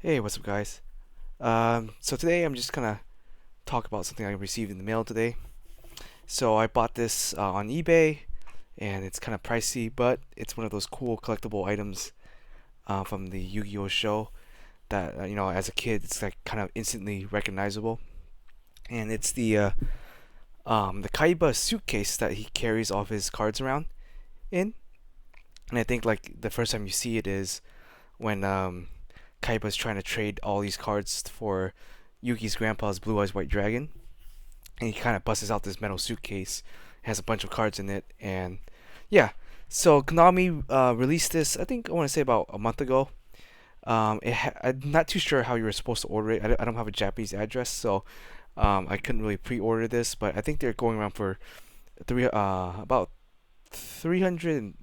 Hey, what's up, guys? So today I'm just gonna talk about something I received in the mail today. So I bought this on eBay, and it's kind of pricey, but it's one of those cool collectible items from the Yu-Gi-Oh show that as a kid, it's like kind of instantly recognizable. And it's the Kaiba suitcase that he carries all of his cards around in. And I think like the first time you see it is when Kaiba's trying to trade all these cards for Yuki's grandpa's Blue Eyes White Dragon, and he kind of busts out this metal suitcase, has a bunch of cards in it, and yeah. So Konami released this. I think I want to say about a month ago. I'm not too sure how you were supposed to order it. I don't have a Japanese address, so I couldn't really pre-order this. But I think they're going around for about 300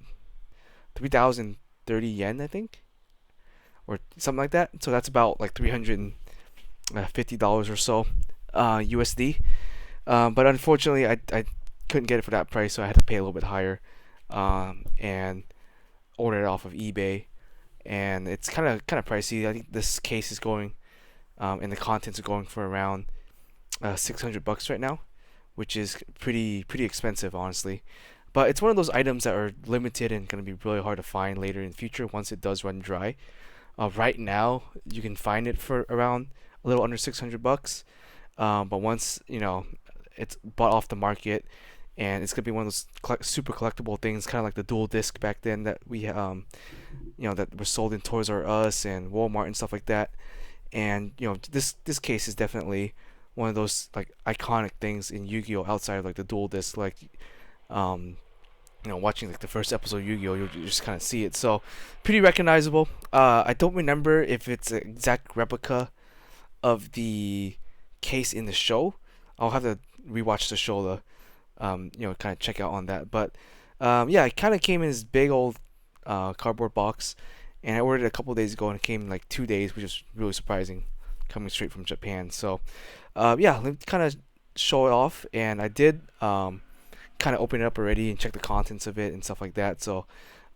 3,030 yen, I think, or something like that. So that's about like $350 or so USD. But unfortunately, I couldn't get it for that price, so I had to pay a little bit higher and order it off of eBay. And it's kind of pricey. I think this case is going and the contents are going for around $600 right now, which is pretty expensive, honestly. But it's one of those items that are limited and going to be really hard to find later in the future once it does run dry. Right now, you can find it for around a little under $600. But once it's bought off the market, and it's gonna be one of those super collectible things, kind of like the dual disc back then that we that were sold in Toys R Us and Walmart and stuff like that. And this case is definitely one of those like iconic things in Yu-Gi-Oh outside of like the dual disc, like um watching like the first episode of Yu-Gi-Oh, you'll just kind of see it. So pretty recognizable. I don't remember if it's an exact replica of the case in the show. I'll have to rewatch the show to kind of check out on that. But yeah, it kind of came in this big old cardboard box, and I ordered it a couple days ago, and it came in like 2 days, which is really surprising, coming straight from Japan. So yeah, let me kind of show it off, and I did kind of open it up already and check the contents of it and stuff like that. So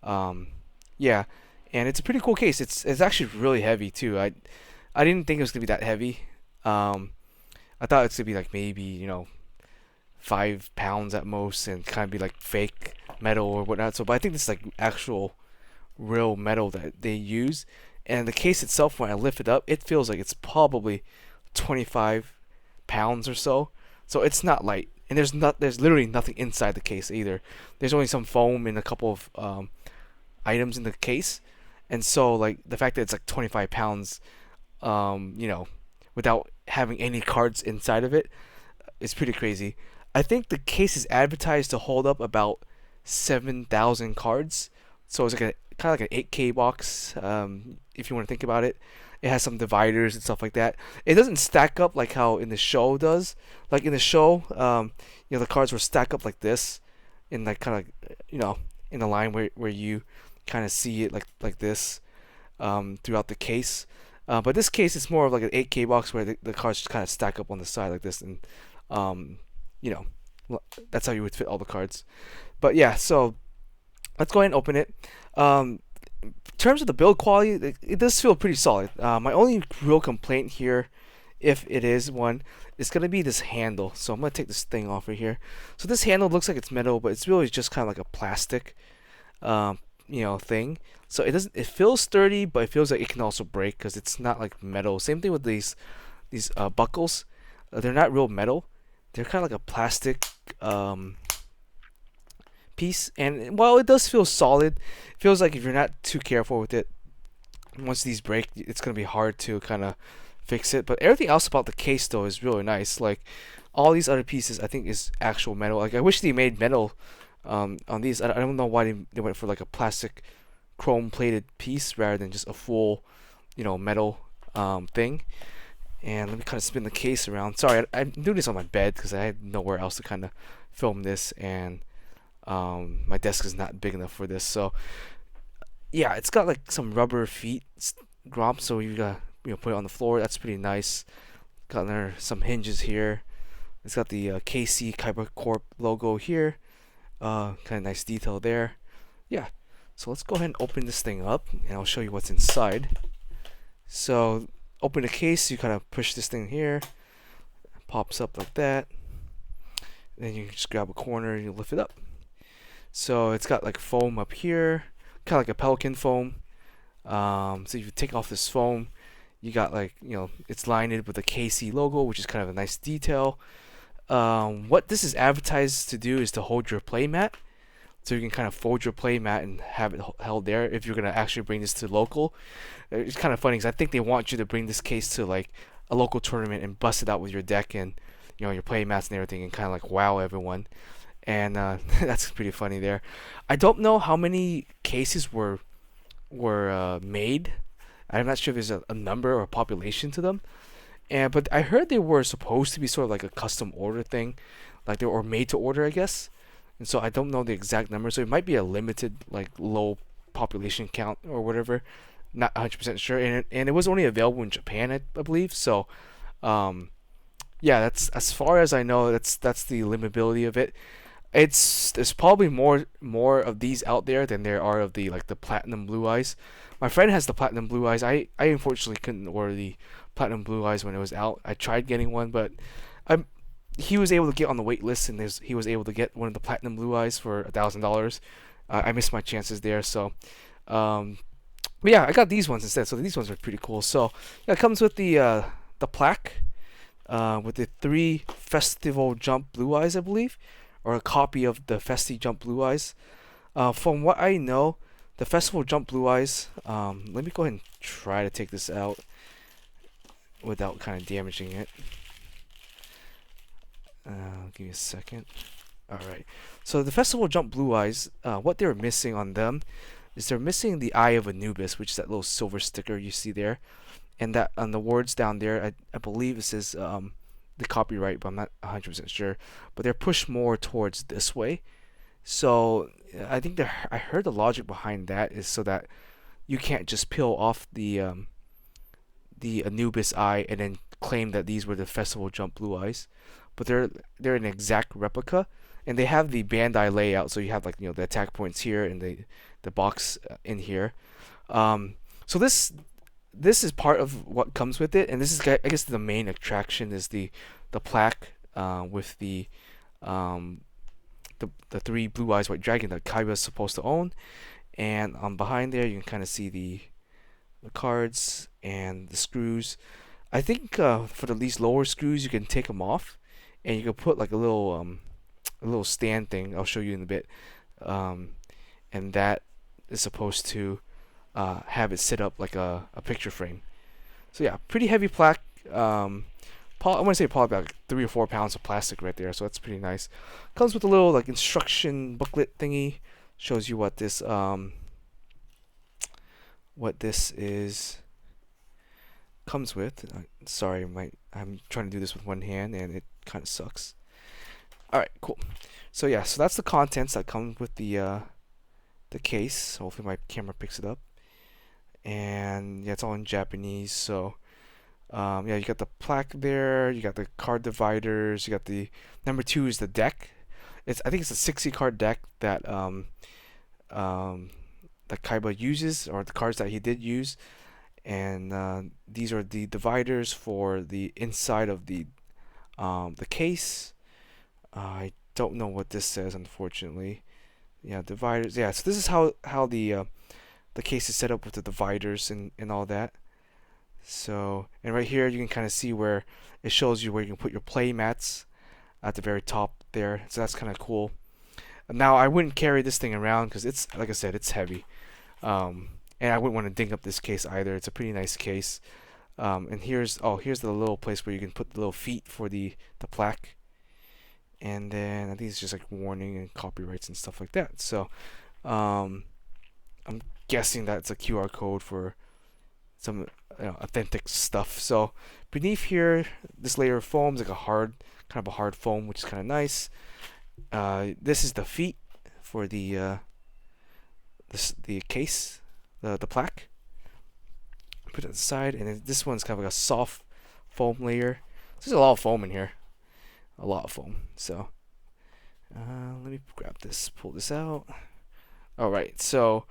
um, yeah, and it's a pretty cool case. It's actually really heavy too. I didn't think it was gonna be that heavy. Um, I thought it's gonna be like maybe 5 pounds at most, and kind of be like fake metal or whatnot. So, but I think this is like actual real metal that they use. And the case itself, when I lift it up, it feels like it's probably 25 pounds or so. So it's not light, and there's literally nothing inside the case either. There's only some foam and a couple of items in the case, and so like the fact that it's like 25 pounds, um, you know, without having any cards inside of it is pretty crazy. I think the case is advertised to hold up about 7,000 cards, so it's like a kind of like an 8K box. If you want to think about it, it has some dividers and stuff like that. It doesn't stack up like how in the show does. Like in the show, the cards were stacked up like this, in like kind of in a line where you kind of see it like this throughout the case. But this case is more of like an 8K box where the cards just kind of stack up on the side like this, and um, you know, that's how you would fit all the cards. But yeah, so let's go ahead and open it. In terms of the build quality, it does feel pretty solid. My only real complaint here, if it is one, is gonna be this handle. So I'm gonna take this thing off right here. So this handle looks like it's metal, but it's really just kind of like a plastic, thing. So it doesn't. It feels sturdy, but it feels like it can also break because it's not like metal. Same thing with these buckles. They're not real metal. They're kind of like a plastic piece. And while it does feel solid, it feels like if you're not too careful with it, once these break, it's gonna be hard to kind of fix it. But everything else about the case though is really nice. Like all these other pieces, I think is actual metal. Like I wish they made metal on these. I don't know why they went for like a plastic chrome plated piece rather than just a full, metal thing. And let me kind of spin the case around. Sorry, I'm doing this on my bed because I had nowhere else to kind of film this, and my desk is not big enough for this. So yeah, it's got like some rubber feet gromp, so you got put it on the floor. That's pretty nice. Got there some hinges here. It's got the KC Kaiba Corp logo here. Kind of nice detail there. Yeah. So let's go ahead and open this thing up, and I'll show you what's inside. So open the case, you kind of push this thing here, pops up like that. Then you just grab a corner and you lift it up. So it's got like foam up here, kind of like a pelican foam. So if you take off this foam, you got like, it's lined with the KC logo, which is kind of a nice detail. What this is advertised to do is to hold your playmat. So you can kind of fold your playmat and have it held there if you're going to actually bring this to local. It's kind of funny because I think they want you to bring this case to like a local tournament and bust it out with your deck and your playmats and everything and kind of like wow everyone. And that's pretty funny there. I don't know how many cases were made. I'm not sure if there's a number or a population to them. But I heard they were supposed to be sort of like a custom order thing, like they were made to order, I guess. And so I don't know the exact number. So it might be a limited, like low population count or whatever. Not 100% sure. And it was only available in Japan, I believe. So, yeah, that's as far as I know. That's the limitability of it. There's probably more of these out there than there are of the like the platinum blue eyes. My friend has the platinum blue eyes. I unfortunately couldn't order the platinum blue eyes when it was out. I tried getting one, but he was able to get on the wait list, and he was able to get one of the platinum blue eyes for $1,000. I missed my chances there, so but yeah, I got these ones instead. So these ones are pretty cool. So yeah, it comes with the plaque with the 3 Festival Jump blue eyes, I believe, or a copy of the Festi Jump blue eyes. From what I know, the Festival Jump blue eyes. Let me go ahead and try to take this out without kind of damaging it. Give me a second. Alright. So the Festival Jump blue eyes, what they're missing on them is they're missing the Eye of Anubis, which is that little silver sticker you see there. And that on the words down there, I believe it says the copyright, but I'm not 100% sure. But they're pushed more towards this way. So I think I heard the logic behind that is so that you can't just peel off the Anubis eye and then claim that these were the Festival Jump blue eyes. But they're an exact replica, and they have the Bandai layout. So you have like the attack points here and the box in here. So this is part of what comes with it, and this is, I guess, the main attraction is the plaque with the 3 blue eyes white dragon that Kaiba is supposed to own, and behind there you can kind of see the cards and the screws. I think for these lower screws you can take them off, and you can put like a little stand thing. I'll show you in a bit, and that is supposed to have it sit up like a picture frame. So yeah, pretty heavy plaque. I want to say probably about 3 or 4 pounds of plastic right there, so that's pretty nice. Comes with a little like instruction booklet thingy. Shows you what this is comes with. Sorry, I'm trying to do this with one hand and it kind of sucks. All right, cool. So yeah, so that's the contents that come with the case. Hopefully my camera picks it up. And yeah, it's all in Japanese. So yeah, you got the plaque there. You got the card dividers. You got the number 2 is the deck. I think it's a 60 card deck that Kaiba uses, or the cards that he did use. And these are the dividers for the inside of the case. I don't know what this says, unfortunately. Yeah, dividers. Yeah, so this is how the case is set up with the dividers and all that. So, and right here you can kind of see where it shows you where you can put your play mats at the very top there. So that's kind of cool. Now I wouldn't carry this thing around because it's, like I said, it's heavy. And I wouldn't want to ding up this case either. It's a pretty nice case. And here's the little place where you can put the little feet for the plaque. And then I think it's just like warning and copyrights and stuff like that. So I'm guessing that's a QR code for some authentic stuff. So beneath here, this layer of foam is like kind of a hard foam, which is kind of nice. This is the feet for the case, the plaque. Put it aside, and then this one's kind of like a soft foam layer. There's a lot of foam in here, a lot of foam. So let me grab this, pull this out. All right, so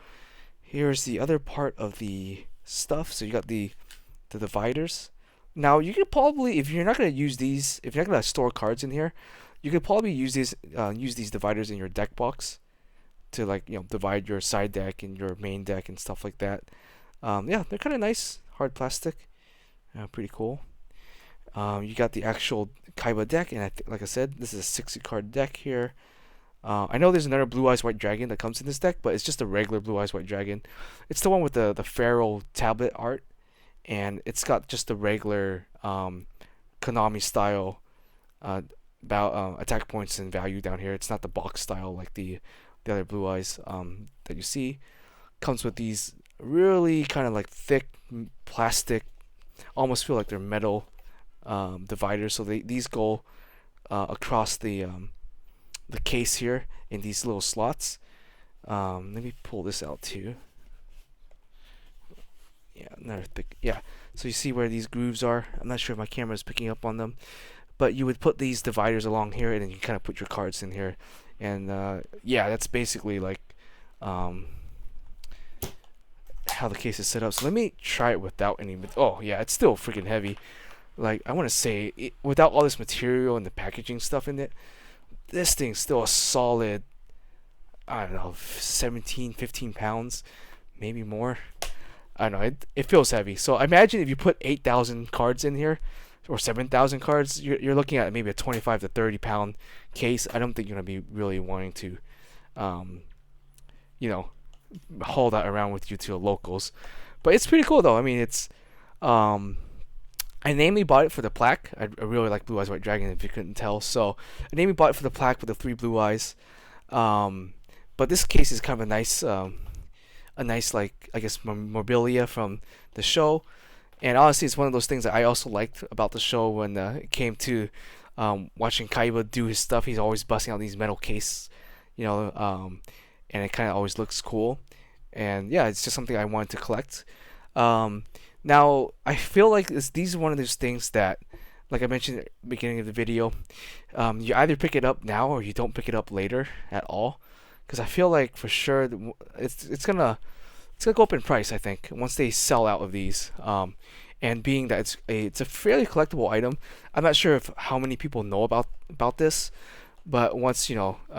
here's the other part of the stuff. So you got the the dividers. Now you could probably, if you're not gonna use these, if you're not gonna store cards in here, you could probably use these dividers in your deck box to like divide your side deck and your main deck and stuff like that. Yeah, they're kind of nice, hard plastic, pretty cool. You got the actual Kaiba deck, and like I said, this is a 60 card deck here. I know there's another Blue Eyes White Dragon that comes in this deck, but it's just a regular Blue Eyes White Dragon. It's the one with the Pharaoh tablet art, and it's got just the regular Konami style attack points and value down here. It's not the box style like the other Blue Eyes that you see. Comes with these really kind of like thick plastic, almost feel like they're metal dividers. So these go across the case here in these little slots. Let me pull this out too. Yeah, another thick. Yeah, so you see where these grooves are. I'm not sure if my camera is picking up on them, but you would put these dividers along here, and then you kind of put your cards in here. And yeah, that's basically like how the case is set up. So let me try it without any. Oh yeah, it's still freaking heavy. Like I want to say, without all this material and the packaging stuff in it, this thing's still a solid, I don't know, 17, 15 pounds, maybe more. I don't know, it feels heavy. So imagine if you put 8,000 cards in here, or 7,000 cards, you're looking at maybe a 25 to 30 pound case. I don't think you're going to be really wanting to, you know, haul that around with you to the locals. But it's pretty cool though. I mean, it's, I namely bought it for the plaque. I really like Blue Eyes White Dragon, if you couldn't tell. So I namely bought it for the plaque with the 3 blue eyes. But this case is kind of a nice like I guess memorabilia from the show. And honestly, it's one of those things that I also liked about the show when it came to watching Kaiba do his stuff. He's always busting out these metal case, and it kind of always looks cool. And yeah, it's just something I wanted to collect. Now, I feel like these are one of those things that, like I mentioned at the beginning of the video, you either pick it up now or you don't pick it up later at all. Because I feel like for sure it's gonna go up in price. I think once they sell out of these, and being that it's a fairly collectible item, I'm not sure if how many people know about this, but once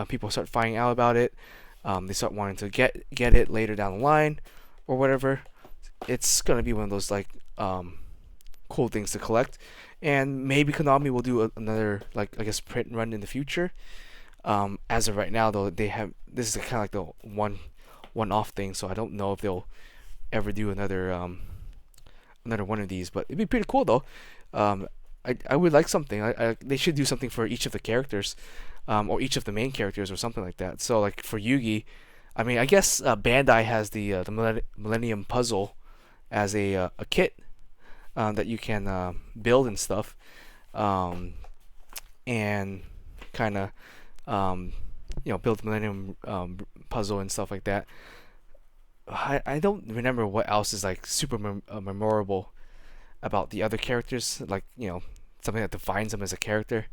people start finding out about it, they start wanting to get it later down the line, or whatever. It's gonna be one of those like cool things to collect, and maybe Konami will do another like I guess print run in the future. As of right now, though, this is kind of like the one-off thing, so I don't know if they'll ever do another one of these. But it'd be pretty cool though. I would like something. They should do something for each of the characters, or each of the main characters, or something like that. So like for Yugi, I mean, I guess Bandai has the Millennium Puzzle as a kit that you can build and stuff, and kind of build the Millennium Puzzle and stuff like that. I don't remember what else is like super memorable about the other characters, like something that defines them as a character,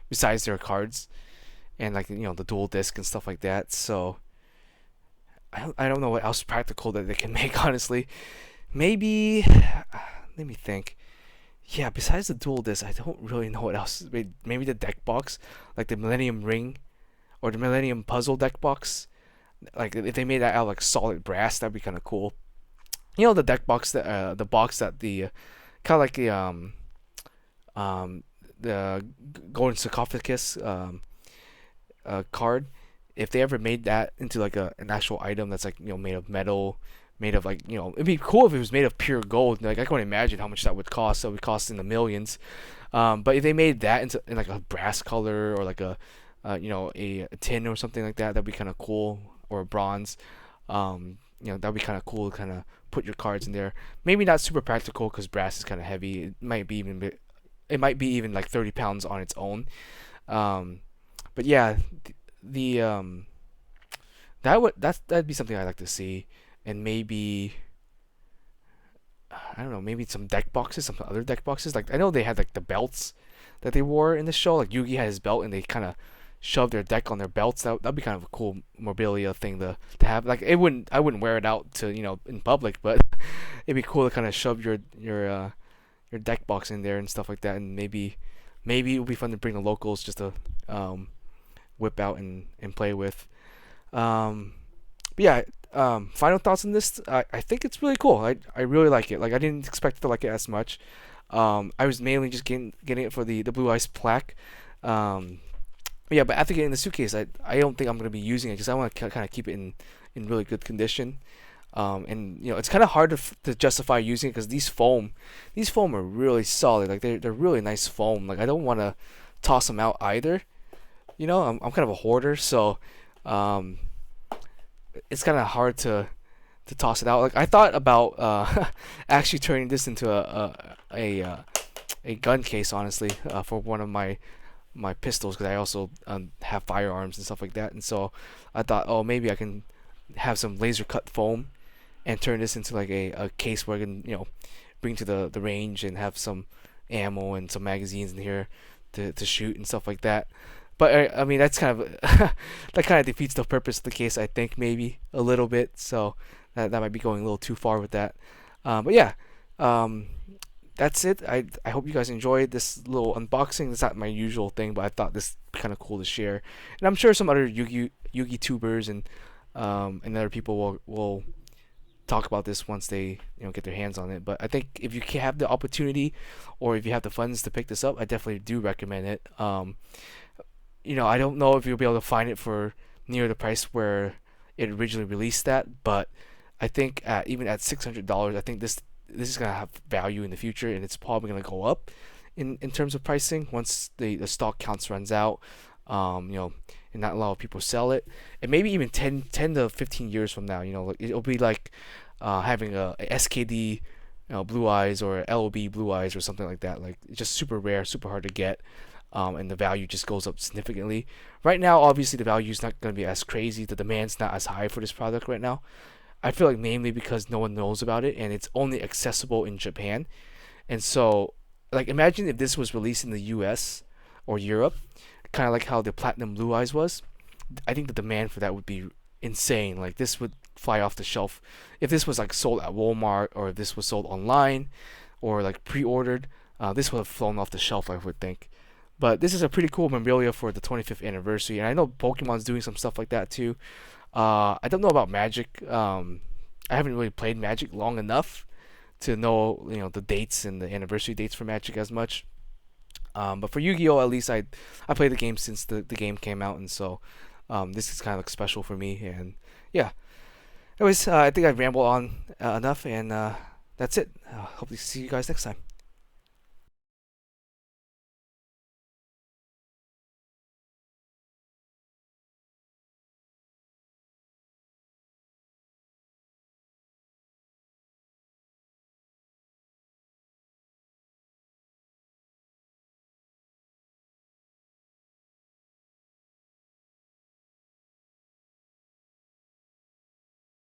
besides their cards and like the dual disc and stuff like that. So I don't know what else practical that they can make, honestly. Maybe let me think. Yeah, besides the dual disc, I don't really know what else. Maybe the deck box, like the Millennium Ring, or the Millennium Puzzle deck box. Like if they made that out of like solid brass, that'd be kind of cool. The deck box that the box that the kind of like the Golden Sarcophagus card. If they ever made that into like an actual item that's like made of metal, made of like it'd be cool if it was made of pure gold. Like I can't imagine how much that would cost. That would cost in the millions. But if they made that in like a brass color, or like a tin or something like that, that'd be kind of cool. Or a bronze, that'd be kind of cool to kind of put your cards in there. Maybe not super practical because brass is kind of heavy. It might be even like 30 pounds on its own. But yeah, that'd be something I'd like to see. And maybe I don't know, maybe some other deck boxes. Like I know they had like the belts that they wore in the show. Like Yugi had his belt, and they kind of shove their deck on their belts. That'd be kind of a cool mobilia thing to have. Like I wouldn't wear it out to in public, but it'd be cool to kind of shove your deck box in there and stuff like that, and maybe it would be fun to bring the locals just to um, whip out and play with. Um, but yeah, final thoughts on this. I think it's really cool. I really like it. Like I didn't expect to like it as much. I was mainly just getting it for the blue ice plaque. Um, yeah, but after getting the suitcase, I don't think I'm gonna be using it because I want to kind of keep it in really good condition. And it's kind of hard to justify using it because these foam are really solid. Like they're really nice foam. Like I don't want to toss them out either. I'm kind of a hoarder, so um, it's kind of hard to toss it out. Like I thought about actually turning this into a gun case, honestly, for one of my pistols because I also have firearms and stuff like that. And so I thought, oh, maybe I can have some laser cut foam and turn this into like a case where I can bring to the range and have some ammo and some magazines in here to shoot and stuff like that. But I mean that's kind of that kind of defeats the purpose of the case, I think, maybe a little bit. So that might be going a little too far with that. But yeah, um, that's it. I hope you guys enjoyed this little unboxing. It's not my usual thing, but I thought this kind of cool to share. And I'm sure some other Yugi tubers and other people will talk about this once they get their hands on it. But I think if you can have the opportunity or if you have the funds to pick this up, I definitely do recommend it. I don't know if you'll be able to find it for near the price where it originally released at, but I think even at $600, I think this is gonna have value in the future, and it's probably gonna go up in terms of pricing once the stock counts runs out. And not a lot of people sell it, and maybe even 10 to 15 years from now, like, it'll be like having a SKD blue eyes or LOB blue eyes or something like that. Like it's just super rare, super hard to get. And the value just goes up significantly. Right now, obviously, the value is not going to be as crazy. The demand's not as high for this product right now. I feel like mainly because no one knows about it and it's only accessible in Japan. And so, like, imagine if this was released in the US or Europe, kind of like how the Platinum Blue Eyes was. I think the demand for that would be insane. Like, this would fly off the shelf. If this was, like, sold at Walmart or if this was sold online or, like, pre ordered, this would have flown off the shelf, I would think. But this is a pretty cool memorabilia for the 25th anniversary, and I know Pokemon's doing some stuff like that too. I don't know about Magic. I haven't really played Magic long enough to know the dates and the anniversary dates for Magic as much. But for Yu-Gi-Oh, at least I played the game since the game came out, and so this is kind of like special for me. And yeah, anyways, I think I rambled on enough, and that's it. Hopefully see you guys next time.